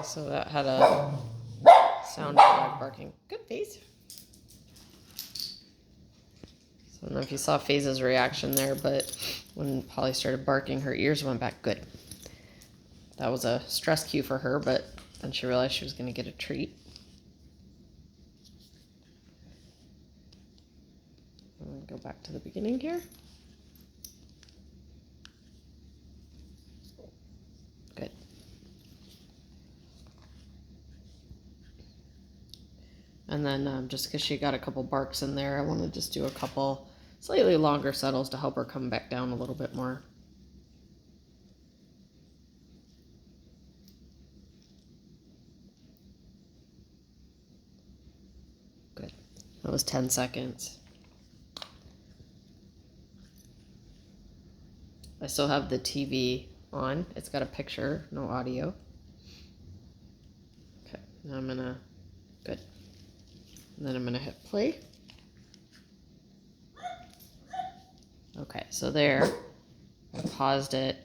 Okay, so that had a sound of dog barking. Good, Faze. So I don't know if you saw Faze's reaction there, but when Polly started barking, her ears went back. Good. That was a stress cue for her, but then she realized she was going to get a treat. Go back to the beginning here. Good. And then just because she got a couple barks in there, I want to just do a couple slightly longer settles to help her come back down a little bit more. Good. That was 10 seconds. I still have the TV on. It's got a picture, no audio. Okay, now I'm gonna, good. And then I'm gonna hit play. Okay, so there, I paused it.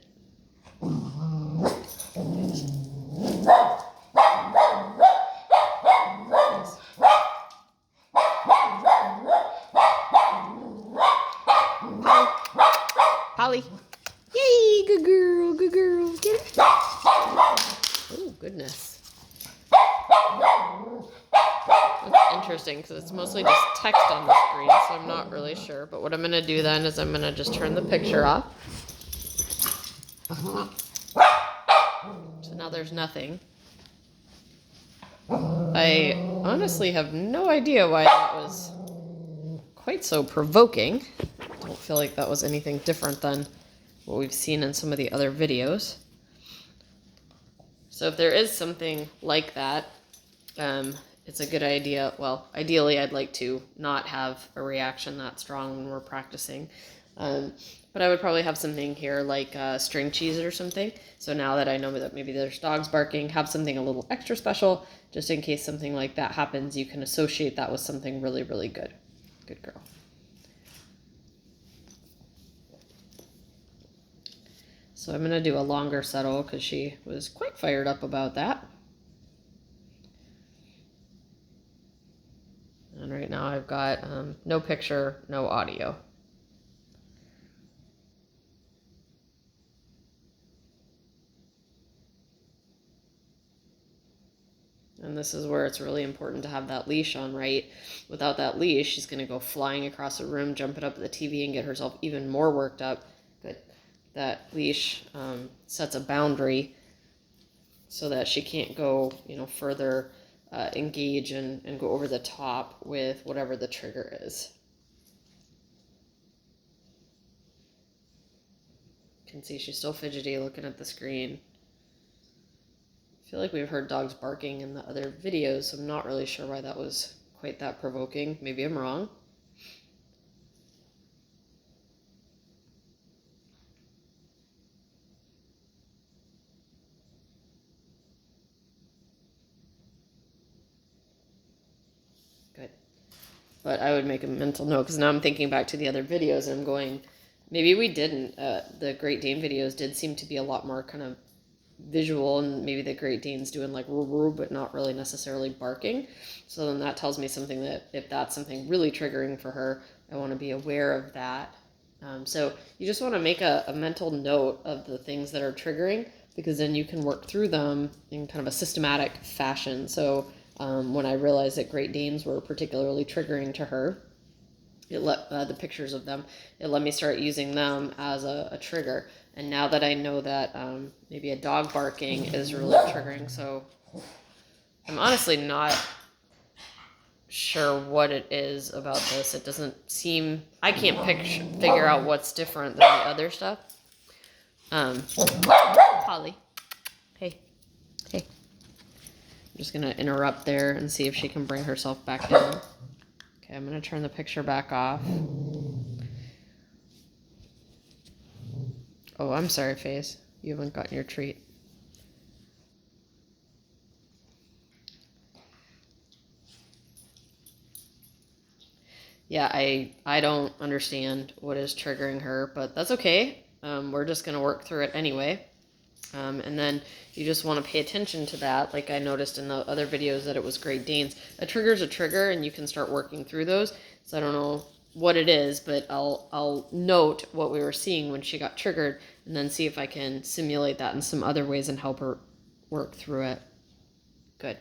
Polly. Yay, good girl, good girl. Get it. Oh, goodness. That's interesting because it's mostly just text on the screen, so I'm not really sure. But what I'm going to do then is I'm going to just turn the picture off. So now there's nothing. I honestly have no idea why that was quite so provoking. I don't feel like that was anything different than what we've seen in some of the other videos. So if there is something like that, it's a good idea. Well, ideally, I'd like to not have a reaction that strong when we're practicing. But I would probably have something here like string cheese or something. So now that I know that maybe there's dogs barking, have something a little extra special, just in case something like that happens, you can associate that with something really, really good. Good girl. So I'm going to do a longer settle because she was quite fired up about that. And right now I've got no picture, no audio. And this is where it's really important to have that leash on, right? Without that leash, she's going to go flying across the room, jumping up at the TV and get herself even more worked up. Good. That leash sets a boundary so that she can't go, further engage and go over the top with whatever the trigger is. You can see she's still fidgety looking at the screen. I feel like we've heard dogs barking in the other videos, so I'm not really sure why that was quite that provoking. Maybe I'm wrong. Good. But I would make a mental note because now I'm thinking back to the other videos and I'm going, maybe we didn't. The Great Dane videos did seem to be a lot more kind of visual, and maybe the Great Dane's doing like woo woo, but not really necessarily barking. So then that tells me something that if that's something really triggering for her, I want to be aware of that. So you just want to make a mental note of the things that are triggering, because then you can work through them in kind of a systematic fashion. So when I realized that Great Danes were particularly triggering to her, it let the pictures of them, it let me start using them as a trigger. And now that I know that maybe a dog barking is really triggering, so I'm honestly not sure what it is about this. It doesn't seem, I can't figure out what's different than the other stuff. Polly, hey. I'm just gonna interrupt there and see if she can bring herself back down. Okay, I'm gonna turn the picture back off. Oh, I'm sorry, Faze. You haven't gotten your treat. Yeah, I don't understand what is triggering her, but that's okay. We're just going to work through it anyway. And then you just want to pay attention to that. Like I noticed in the other videos that it was Great Danes. A trigger is a trigger, and you can start working through those. So I don't know what it is, but I'll note what we were seeing when she got triggered, and then see if I can simulate that in some other ways and help her work through it. Good.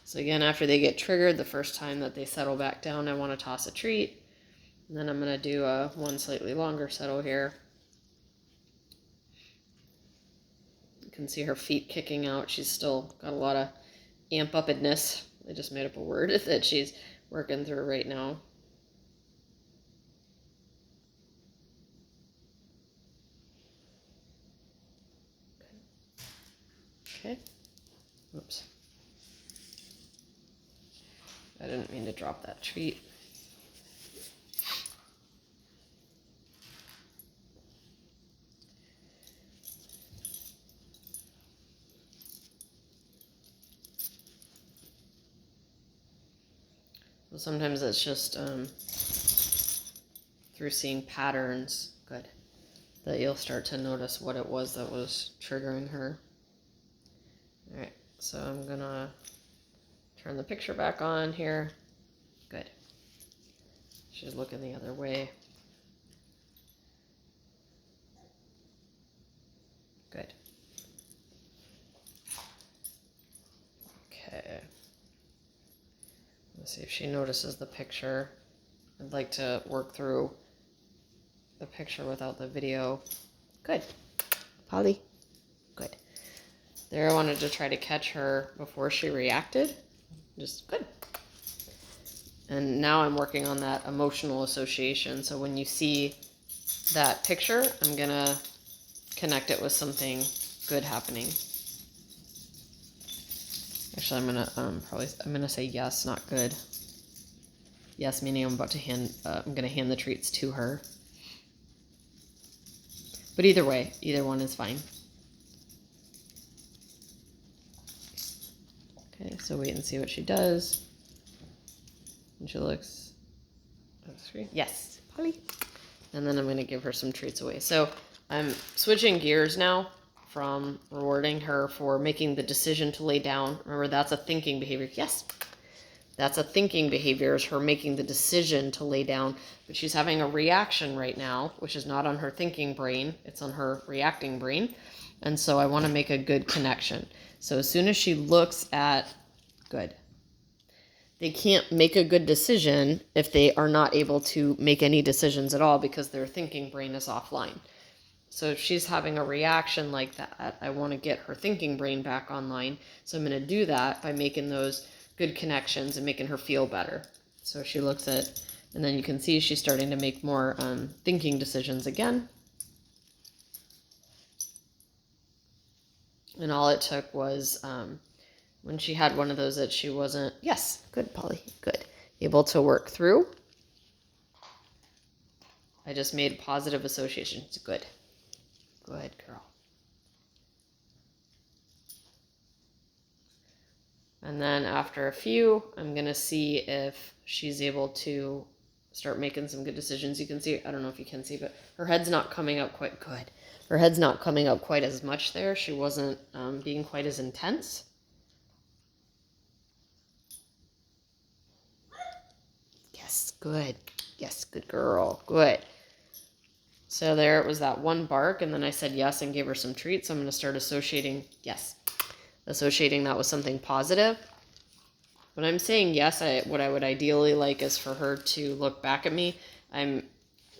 So again, after they get triggered, the first time that they settle back down, I want to toss a treat. And then I'm going to do one slightly longer settle here. You can see her feet kicking out. She's still got a lot of amp-uppedness. I just made up a word that she's working through right now. Okay. Oops. I didn't mean to drop that treat. Well, sometimes it's just through seeing patterns, good, that you'll start to notice what it was that was triggering her. All right, so I'm gonna turn the picture back on here. Good. She's looking the other way. Good. Okay. Let's see if she notices the picture. I'd like to work through the picture without the video. Good. Polly. Good. There, I wanted to try to catch her before she reacted. Just good. And now I'm working on that emotional association. So when you see that picture, I'm gonna connect it with something good happening. Actually, I'm gonna say yes, not good. Yes, meaning I'm gonna hand the treats to her. But either way, either one is fine. Okay, so wait and see what she does. And she looks at the screen. Yes, Polly. And then I'm gonna give her some treats away. So I'm switching gears now from rewarding her for making the decision to lay down. Remember, that's a thinking behavior. Yes, that's a thinking behavior, is her making the decision to lay down. But she's having a reaction right now, which is not on her thinking brain. It's on her reacting brain. And so I want to make a good connection. So as soon as she looks at, good. They can't make a good decision if they are not able to make any decisions at all because their thinking brain is offline. So if she's having a reaction like that, I want to get her thinking brain back online. So I'm going to do that by making those good connections and making her feel better. So she looks at, and then you can see she's starting to make more thinking decisions again. And all it took was when she had one of those that she wasn't, yes, good, Polly, good, able to work through. I just made positive associations. Good. Good girl. And then after a few, I'm going to see if she's able to start making some good decisions. You can see, I don't know if you can see, but her head's not coming up quite good. Her head's not coming up quite as much there. She wasn't being quite as intense. Yes, good. Yes, good girl. Good. So there it was, that one bark, and then I said yes and gave her some treats. So I'm going to start associating, yes, associating that with something positive. When I'm saying yes, what I would ideally like is for her to look back at me. I'm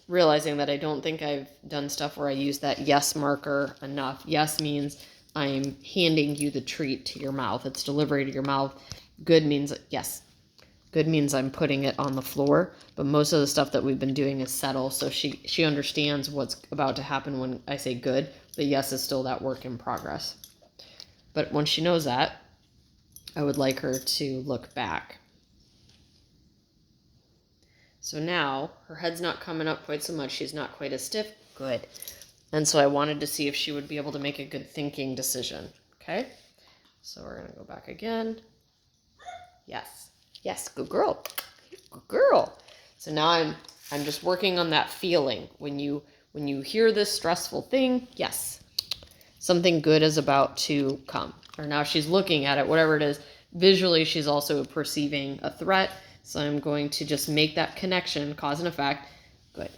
realizing that I don't think I've done stuff where I use that yes marker enough. Yes means I'm handing you the treat to your mouth. It's delivery to your mouth. Good means yes. Good means I'm putting it on the floor, but most of the stuff that we've been doing is settle, so she understands what's about to happen when I say good, but yes is still that work in progress. But once she knows that, I would like her to look back. So now her head's not coming up quite so much. She's not quite as stiff. Good. And so I wanted to see if she would be able to make a good thinking decision. Okay. So we're going to go back again. Yes. Yes. Good girl. Good girl. So now I'm just working on that feeling. When you hear this stressful thing, yes. something good is about to come. Or now she's looking at it, whatever it is. Visually, she's also perceiving a threat. So I'm going to just make that connection, cause and effect. Good.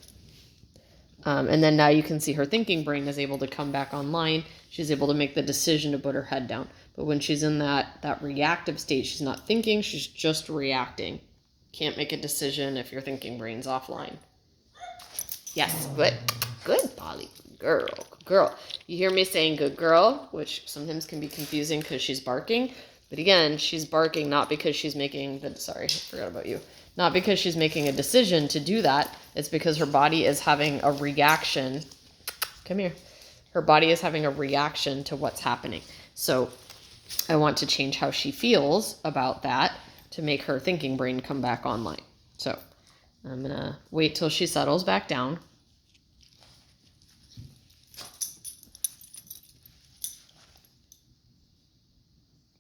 And then now you can see her thinking brain is able to come back online. She's able to make the decision to put her head down. But when she's in that reactive state, she's not thinking, she's just reacting. Can't make a decision if your thinking brain's offline. Yes, good. Good, Polly. Girl, girl. You hear me saying good girl, which sometimes can be confusing because she's barking. But again, she's barking not because she's making the, sorry, I forgot about you. Not because she's making a decision to do that. It's because her body is having a reaction. Come here. Her body is having a reaction to what's happening. So I want to change how she feels about that to make her thinking brain come back online. So I'm going to wait till she settles back down.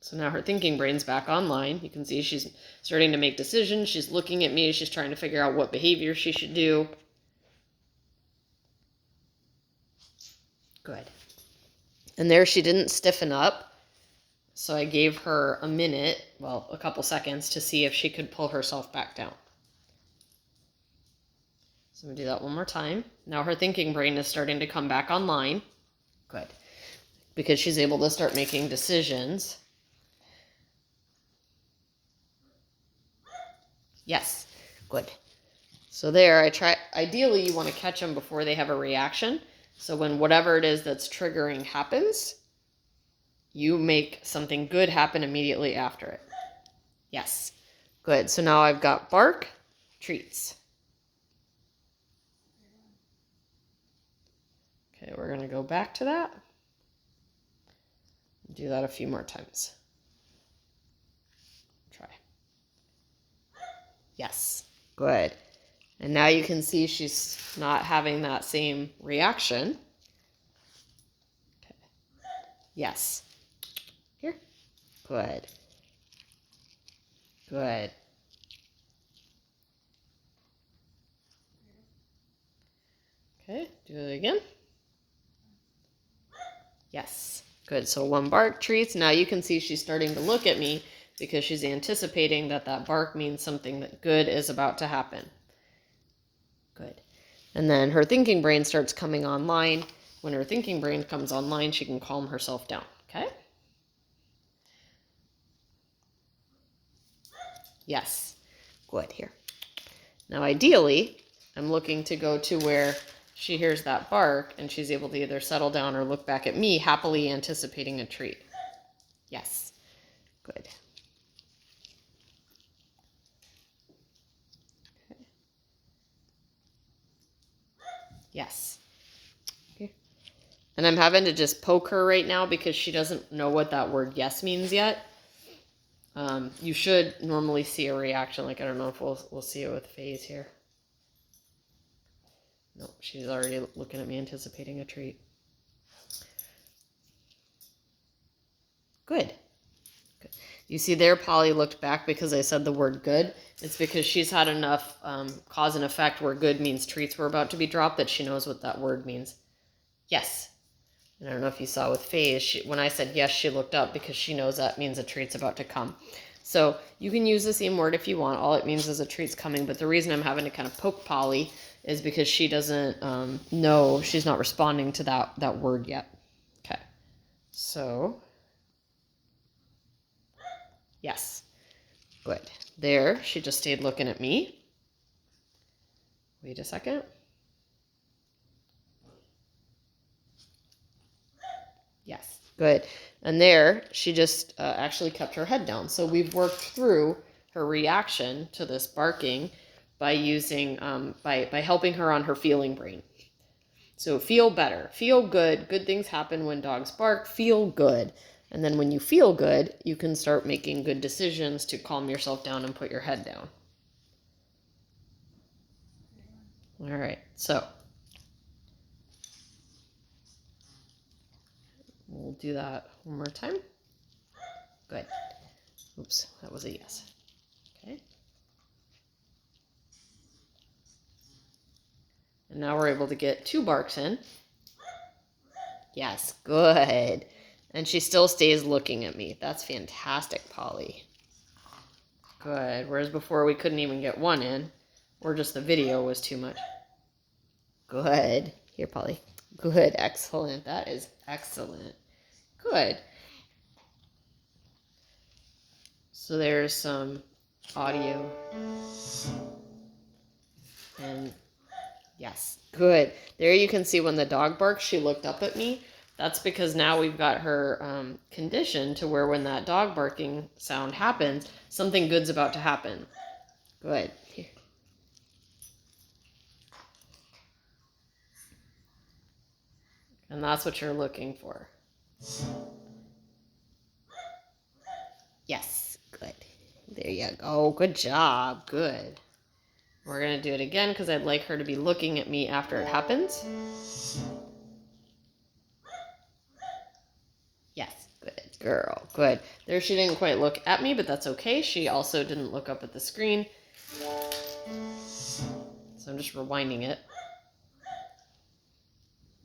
So now her thinking brain's back online. You can see she's starting to make decisions. She's looking at me. She's trying to figure out what behavior she should do. Good. And there she didn't stiffen up. So I gave her a minute, well, a couple seconds to see if she could pull herself back down. So I'm going to do that one more time. Now her thinking brain is starting to come back online. Good. Because she's able to start making decisions. Yes, good. So there, ideally you want to catch them before they have a reaction. So when whatever it is that's triggering happens, you make something good happen immediately after it. Yes, good. So now I've got bark, treats. Okay, we're going to go back to that. Do that a few more times. Try. Yes, good. And now you can see she's not having that same reaction. Okay. Yes. Here. Good. Good. Okay, do it again. Yes. Good. So one bark, treats. Now you can see she's starting to look at me because she's anticipating that that bark means something that good is about to happen. Good. And then her thinking brain starts coming online. When her thinking brain comes online, she can calm herself down. Okay? Yes. Good. Here. Now, ideally, I'm looking to go to where she hears that bark and she's able to either settle down or look back at me, happily anticipating a treat. Yes. Good. Okay. Yes. Okay. And I'm having to just poke her right now because she doesn't know what that word yes means yet. You should normally see a reaction. Like, I don't know if we'll see it with Faze here. No, she's already looking at me, anticipating a treat. Good. Good. You see there, Polly looked back because I said the word good. It's because she's had enough cause and effect where good means treats were about to be dropped that she knows what that word means. Yes. And I don't know if you saw with Faze, when I said yes, she looked up because she knows that means a treat's about to come. So you can use the same word if you want. All it means is a treat's coming. But the reason I'm having to kind of poke Polly is because she doesn't know, she's not responding to that word yet. Okay. So, yes. Good. There, she just stayed looking at me. Wait a second. Yes. Good. And there, she just actually kept her head down. So we've worked through her reaction to this barking by using, by helping her on her feeling brain. So feel better, feel good. Good things happen when dogs bark. Feel good. And then when you feel good, you can start making good decisions to calm yourself down and put your head down. All right, so we'll do that one more time. Good. Oops, that was a yes. Okay. And now we're able to get 2 barks in. Yes, good. And she still stays looking at me. That's fantastic, Polly. Good. Whereas before we couldn't even get one in, or just the video was too much. Good. Here, Polly. Good. Excellent. That is excellent. Good. So there's some audio. And yes, good. There you can see when the dog barks, she looked up at me. That's because now we've got her conditioned to where when that dog barking sound happens, something good's about to happen. Good. Here. And that's what you're looking for. Yes, good. There you go. Good job. Good. We're going to do it again because I'd like her to be looking at me after it happens. Yes, good girl. Good. There she didn't quite look at me, but that's okay. She also didn't look up at the screen. So I'm just rewinding it.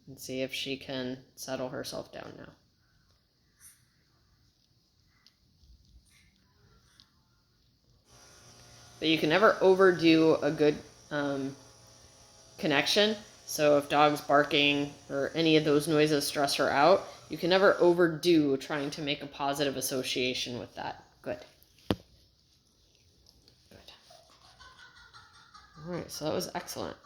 And see if she can settle herself down now. But you can never overdo a good connection. So if dog's barking or any of those noises stress her out, you can never overdo trying to make a positive association with that. Good. Good. All right, so that was excellent.